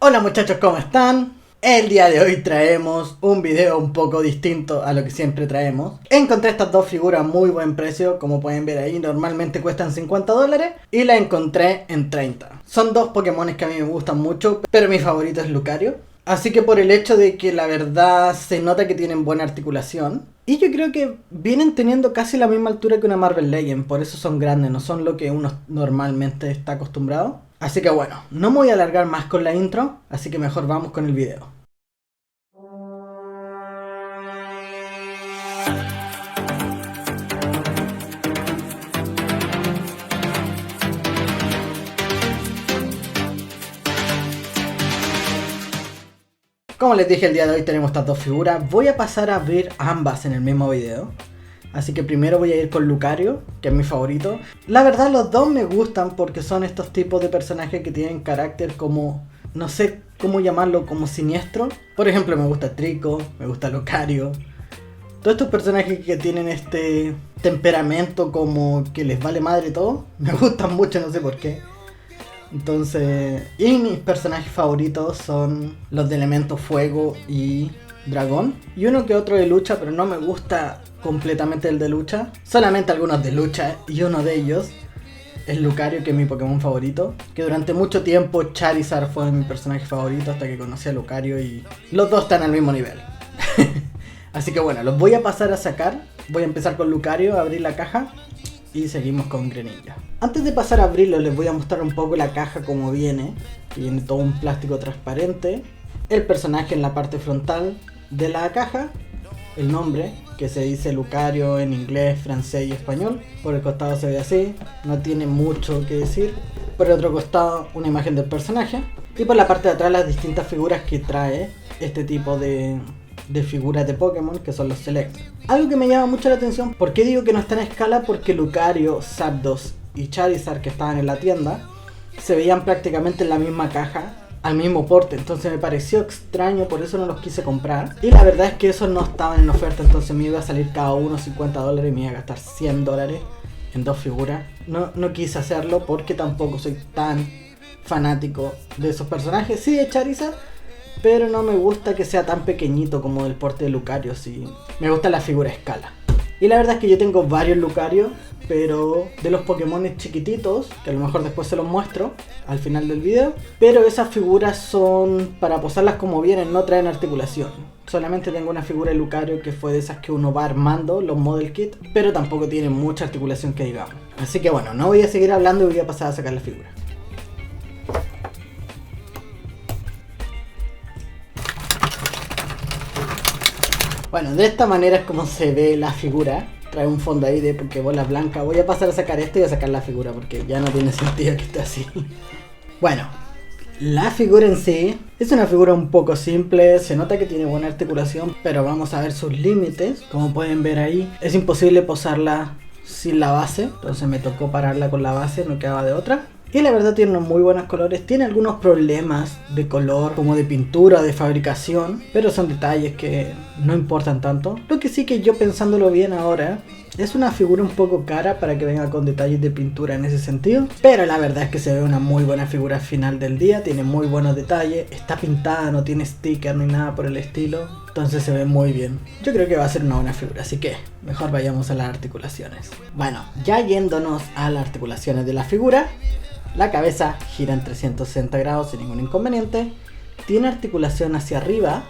Hola muchachos, ¿cómo están? El día de hoy traemos un video un poco distinto a lo que siempre traemos. Encontré estas dos figuras a muy buen precio, como pueden ver ahí, normalmente cuestan $50 y la encontré en 30. Son dos Pokémones que a mí me gustan mucho, pero mi favorito es Lucario. Así que por el hecho de que la verdad se nota que tienen buena articulación, y yo creo que vienen teniendo casi la misma altura que una Marvel Legend, por eso son grandes, no son lo que uno normalmente está acostumbrado. Así que bueno, no me voy a alargar más con la intro, así que mejor vamos con el video. Como les dije, el día de hoy tenemos estas dos figuras. Voy a pasar a abrir ambas en el mismo video. Así que primero voy a ir con Lucario, que es mi favorito. La verdad los dos me gustan porque son estos tipos de personajes que tienen carácter como... no sé cómo llamarlo, como siniestro. Por ejemplo, me gusta Trico, me gusta Lucario. Todos estos personajes que tienen este temperamento como que les vale madre todo, me gustan mucho, no sé por qué. Entonces, y mis personajes favoritos son los de elemento fuego y dragón. Y uno que otro de lucha, pero no me gusta completamente el de lucha. Solamente algunos de lucha y uno de ellos es Lucario, que es mi Pokémon favorito. Que durante mucho tiempo Charizard fue mi personaje favorito hasta que conocí a Lucario y los dos están al mismo nivel. Así que bueno, los voy a pasar a sacar. Voy a empezar con Lucario, a abrir la caja y seguimos con Greninja. Antes de pasar a abrirlo les voy a mostrar un poco la caja como viene. Que viene todo un plástico transparente. El personaje en la parte frontal de la caja. El nombre, que se dice Lucario en inglés, francés y español. Por el costado se ve así, no tiene mucho que decir. Por el otro costado una imagen del personaje. Y por la parte de atrás las distintas figuras que trae este tipo de figuras de Pokémon, que son los Select. Algo que me llama mucho la atención, ¿por qué digo que no están a escala? Porque Lucario, Zapdos y Charizard, que estaban en la tienda, se veían prácticamente en la misma caja, al mismo porte, entonces me pareció extraño, por eso no los quise comprar. Y la verdad es que esos no estaban en oferta, entonces me iba a salir cada uno $50 y me iba a gastar $100 en dos figuras. No quise hacerlo porque tampoco soy tan fanático de esos personajes, sí de Charizard, pero no me gusta que sea tan pequeñito como el porte de Lucario, sí. Me gusta la figura a escala. Y la verdad es que yo tengo varios Lucario, pero de los Pokémon chiquititos, que a lo mejor después se los muestro al final del video. Pero esas figuras son para posarlas como vienen, no traen articulación. Solamente tengo una figura de Lucario que fue de esas que uno va armando, los Model Kit, pero tampoco tiene mucha articulación que digamos. Así que bueno, no voy a seguir hablando y voy a pasar a sacar la figura. Bueno, de esta manera es como se ve la figura. Trae un fondo ahí de Pokébola blanca. Voy a pasar a sacar esto y a sacar la figura porque ya no tiene sentido que esté así. Bueno, la figura en sí es una figura un poco simple. Se nota que tiene buena articulación, pero vamos a ver sus límites. Como pueden ver ahí, es imposible posarla sin la base. Entonces me tocó pararla con la base, no quedaba de otra. Y la verdad tiene unos muy buenos colores, tiene algunos problemas de color, como de pintura, de fabricación, pero son detalles que no importan tanto. Lo que sí que yo pensándolo bien ahora, es una figura un poco cara para que venga con detalles de pintura en ese sentido, pero la verdad es que se ve una muy buena figura al final del día, tiene muy buenos detalles, está pintada, no tiene sticker ni nada por el estilo, entonces se ve muy bien. Yo creo que va a ser una buena figura, así que mejor vayamos a las articulaciones. Bueno, ya yéndonos a las articulaciones de la figura. La cabeza gira en 360 grados sin ningún inconveniente. Tiene articulación hacia arriba,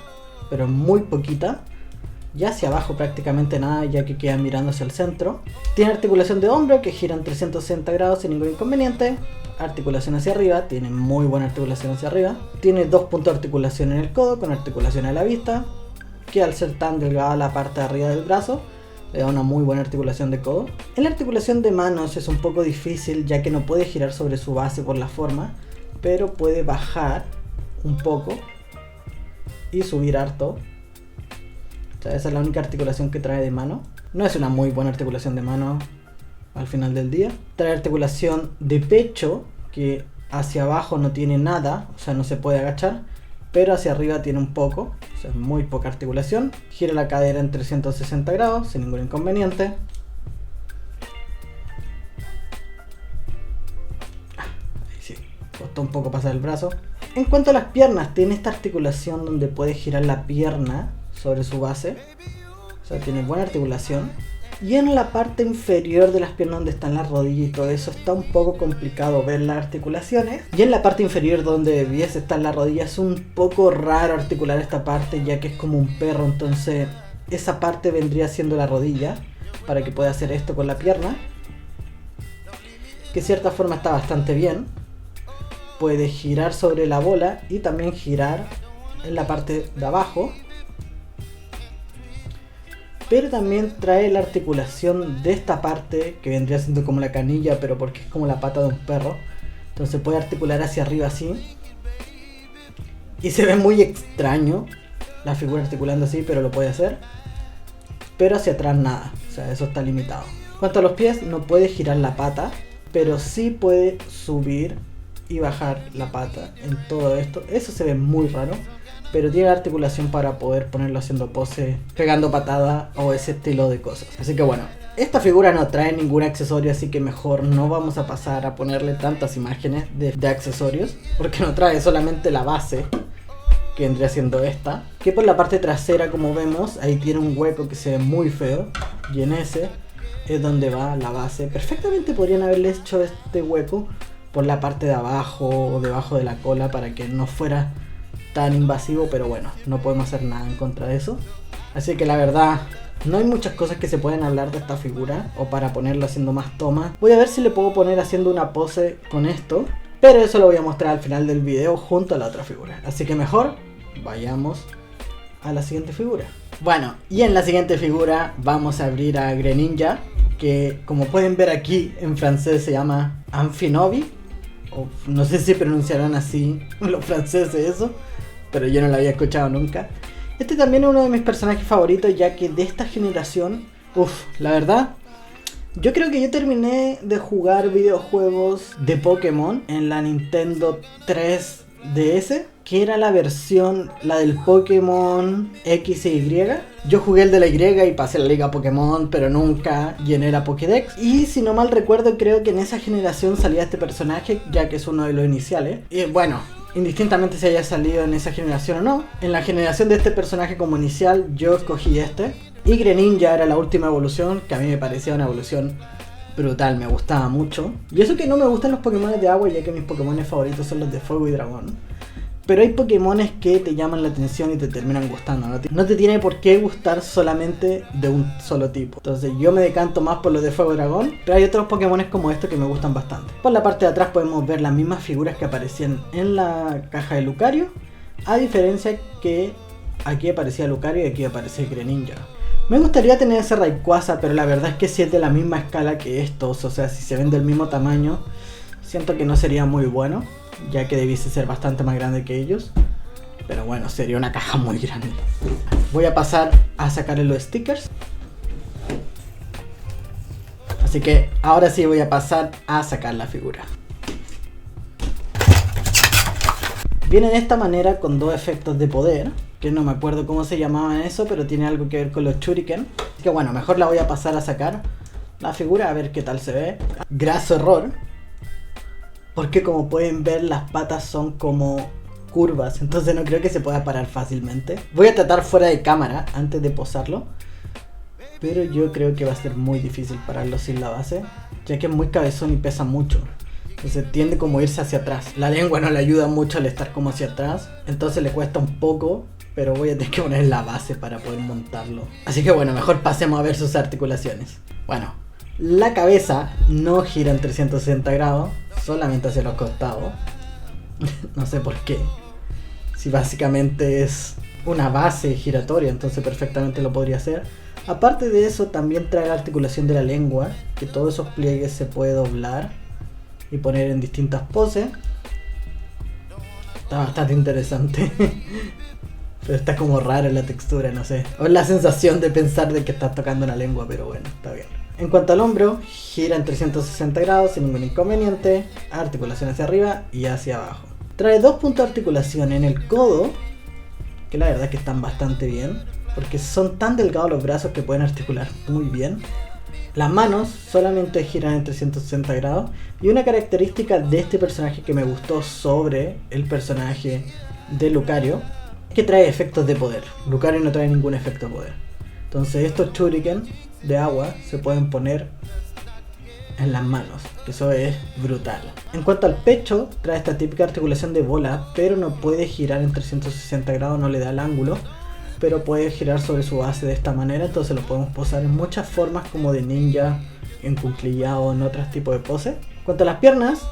pero muy poquita. Y hacia abajo prácticamente nada, ya que queda mirando hacia el centro. Tiene articulación de hombro que gira en 360 grados sin ningún inconveniente. Articulación hacia arriba, tiene muy buena articulación hacia arriba. Tiene dos puntos de articulación en el codo con articulación a la vista, que al ser tan delgada la parte de arriba del brazo le da una muy buena articulación de codo. En la articulación de manos es un poco difícil, ya que no puede girar sobre su base por la forma, pero puede bajar un poco y subir harto. O sea, esa es la única articulación que trae de mano. No es una muy buena articulación de mano al final del día. Trae articulación de pecho, que hacia abajo no tiene nada, o sea, no se puede agachar, pero hacia arriba tiene un poco, o sea, muy poca articulación. Gira la cadera en 360 grados sin ningún inconveniente. Ahí sí, costó un poco pasar el brazo. En cuanto a las piernas, tiene esta articulación donde puede girar la pierna sobre su base. O sea, tiene buena articulación. Y en la parte inferior de las piernas donde están las rodillas y todo eso está un poco complicado ver las articulaciones. Y en la parte inferior donde debiese estar la rodilla es un poco raro articular esta parte, ya que es como un perro. Entonces esa parte vendría siendo la rodilla para que pueda hacer esto con la pierna, que de cierta forma está bastante bien. Puede girar sobre la bola y también girar en la parte de abajo. Pero también trae la articulación de esta parte, que vendría siendo como la canilla, pero porque es como la pata de un perro. Entonces puede articular hacia arriba así. Y se ve muy extraño la figura articulando así, pero lo puede hacer. Pero hacia atrás nada, o sea, eso está limitado. En cuanto a los pies, no puede girar la pata, pero sí puede subir y bajar la pata en todo esto. Eso se ve muy raro. Pero tiene la articulación para poder ponerlo haciendo pose, pegando patada o ese estilo de cosas. Así que bueno, esta figura no trae ningún accesorio, así que mejor no vamos a pasar a ponerle tantas imágenes de accesorios, porque no trae solamente la base, que vendría siendo esta, que por la parte trasera, como vemos, ahí tiene un hueco que se ve muy feo, y en ese es donde va la base. Perfectamente podrían haberle hecho este hueco por la parte de abajo o debajo de la cola para que no fuera tan invasivo, pero bueno, no podemos hacer nada en contra de eso. Así que la verdad, no hay muchas cosas que se pueden hablar de esta figura, o para ponerlo haciendo más tomas. Voy a ver si le puedo poner haciendo una pose con esto, pero eso lo voy a mostrar al final del video junto a la otra figura. Así que mejor vayamos a la siguiente figura. Bueno, y en la siguiente figura vamos a abrir a Greninja, que como pueden ver aquí en francés se llama Amphinobi, o no sé si pronunciarán así los franceses eso, pero yo no lo había escuchado nunca. Este también es uno de mis personajes favoritos, ya que de esta generación, la verdad, yo creo que yo terminé de jugar videojuegos de Pokémon en la Nintendo 3DS, que era la versión, la del Pokémon X e Y. Yo jugué el de la Y y pasé la liga Pokémon, pero nunca llené la Pokédex. Y si no mal recuerdo, creo que en esa generación salía este personaje, ya que es uno de los iniciales. Y bueno, indistintamente si haya salido en esa generación o no, en la generación de este personaje como inicial, yo escogí este. Y Greninja era la última evolución, que a mí me parecía una evolución brutal, me gustaba mucho. Y eso que no me gustan los Pokémon de agua, ya que mis Pokémon favoritos son los de fuego y dragón. Pero hay Pokémones que te llaman la atención y te terminan gustando. No te tiene por qué gustar solamente de un solo tipo. Entonces yo me decanto más por los de fuego dragón. Pero hay otros Pokémones como estos que me gustan bastante. Por la parte de atrás podemos ver las mismas figuras que aparecían en la caja de Lucario. A diferencia que aquí aparecía Lucario y aquí aparece Greninja. Me gustaría tener ese Rayquaza, pero la verdad es que si es de la misma escala que estos, o sea, si se ven del mismo tamaño, siento que no sería muy bueno, ya que debiese ser bastante más grande que ellos. Pero bueno, sería una caja muy grande. Voy a pasar a sacarle los stickers. Así que ahora sí voy a pasar a sacar la figura. Viene de esta manera con dos efectos de poder, que no me acuerdo cómo se llamaban eso, pero tiene algo que ver con los shuriken. Así que bueno, mejor la voy a pasar a sacar la figura a ver qué tal se ve. Graso error, porque como pueden ver las patas son como curvas, entonces no creo que se pueda parar fácilmente. Voy a tratar fuera de cámara antes de posarlo, pero yo creo que va a ser muy difícil pararlo sin la base, ya que es muy cabezón y pesa mucho. Entonces tiende como a irse hacia atrás. La lengua no le ayuda mucho al estar como hacia atrás, entonces le cuesta un poco, pero voy a tener que poner la base para poder montarlo. Así que bueno, mejor pasemos a ver sus articulaciones. Bueno, la cabeza no gira en 360 grados, solamente hacia los costados. No sé por qué. Si básicamente es una base giratoria, entonces perfectamente lo podría hacer. Aparte de eso, también trae la articulación de la lengua, que todos esos pliegues se puede doblar y poner en distintas poses. Está bastante interesante. Pero está como rara la textura, no sé. O la sensación de pensar de que estás tocando una lengua, pero bueno, está bien. En cuanto al hombro, gira en 360 grados sin ningún inconveniente. Articulación hacia arriba y hacia abajo. Trae dos puntos de articulación en el codo, que la verdad es que están bastante bien, porque son tan delgados los brazos que pueden articular muy bien. Las manos solamente giran en 360 grados. Y una característica de este personaje que me gustó sobre el personaje de Lucario, que trae efectos de poder. Lucario no trae ningún efecto de poder. Entonces estos shuriken de agua se pueden poner en las manos, que eso es brutal. En cuanto al pecho, trae esta típica articulación de bola, pero no puede girar en 360 grados, no le da el ángulo, pero puede girar sobre su base de esta manera. Entonces lo podemos posar en muchas formas, como de ninja, en cuclillado o en otros tipos de poses. En cuanto a las piernas,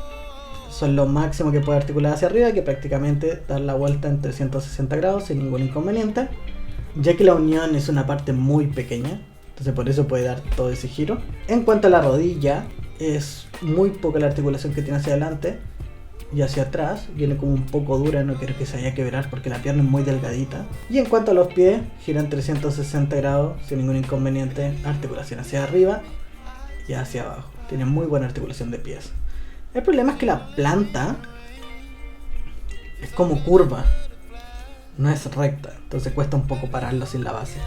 son lo máximo que puede articular hacia arriba, que prácticamente dar la vuelta en 360 grados sin ningún inconveniente, ya que la unión es una parte muy pequeña, entonces por eso puede dar todo ese giro. En cuanto a la rodilla, es muy poca la articulación que tiene hacia adelante y hacia atrás, viene como un poco dura, no quiero que se vaya a quebrar porque la pierna es muy delgadita. Y en cuanto a los pies, giran 360 grados sin ningún inconveniente, articulación hacia arriba y hacia abajo, tiene muy buena articulación de pies. El problema es que la planta es como curva, no es recta, entonces cuesta un poco pararlo sin la base.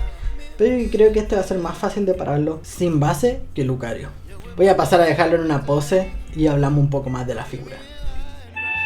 Pero yo creo que este va a ser más fácil de pararlo sin base que Lucario. Voy a pasar a dejarlo en una pose y hablamos un poco más de la figura.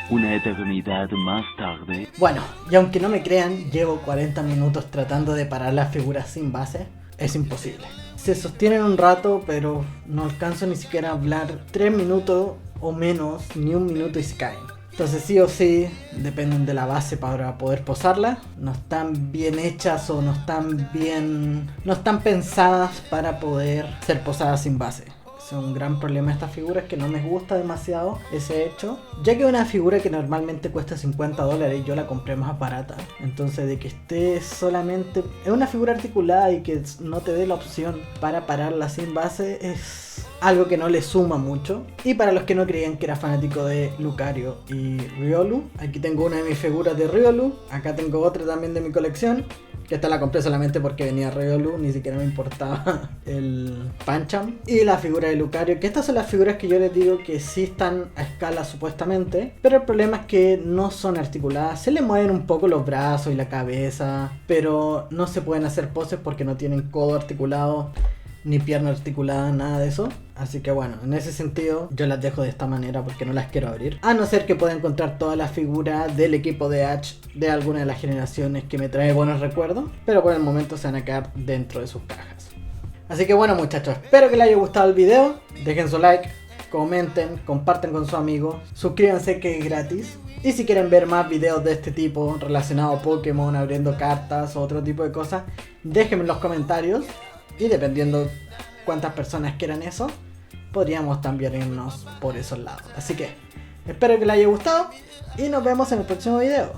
Una eternidad más tarde. Bueno, y aunque no me crean, llevo 40 minutos tratando de parar la figura sin base. Es imposible. Se sostienen un rato, pero no alcanzo ni siquiera a hablar 3 minutos o menos, ni un minuto y se caen. Entonces sí o sí dependen de la base para poder posarla. No están bien hechas o no están pensadas para poder ser posadas sin base. Es un gran problema de estas figuras, que no me gusta demasiado ese hecho, ya que una figura que normalmente cuesta $50 yo la compré más barata. Entonces de que esté solamente, es una figura articulada y que no te dé la opción para pararla sin base es algo que no le suma mucho. Y para los que no creían que era fanático de Lucario y Riolu, aquí tengo una de mis figuras de Riolu, acá tengo otra también de mi colección, que esta la compré solamente porque venía Riolu, ni siquiera me importaba el Pancham. Y la figura de Lucario, que estas son las figuras que yo les digo que sí están a escala supuestamente, pero el problema es que no son articuladas. Se le mueven un poco los brazos y la cabeza, pero no se pueden hacer poses porque no tienen codo articulado ni pierna articulada, nada de eso. Así que bueno, en ese sentido yo las dejo de esta manera porque no las quiero abrir, a no ser que pueda encontrar todas las figuras del equipo de Ash de alguna de las generaciones que me trae buenos recuerdos, pero por el momento se van a quedar dentro de sus cajas. Así que bueno muchachos, espero que les haya gustado el video. Dejen su like, comenten, compartan con sus amigos, suscríbanse que es gratis. Y si quieren ver más videos de este tipo relacionados a Pokémon, abriendo cartas o otro tipo de cosas, déjenme en los comentarios. Y dependiendo cuántas personas quieran eso, podríamos también irnos por esos lados. Así que espero que les haya gustado y nos vemos en el próximo video.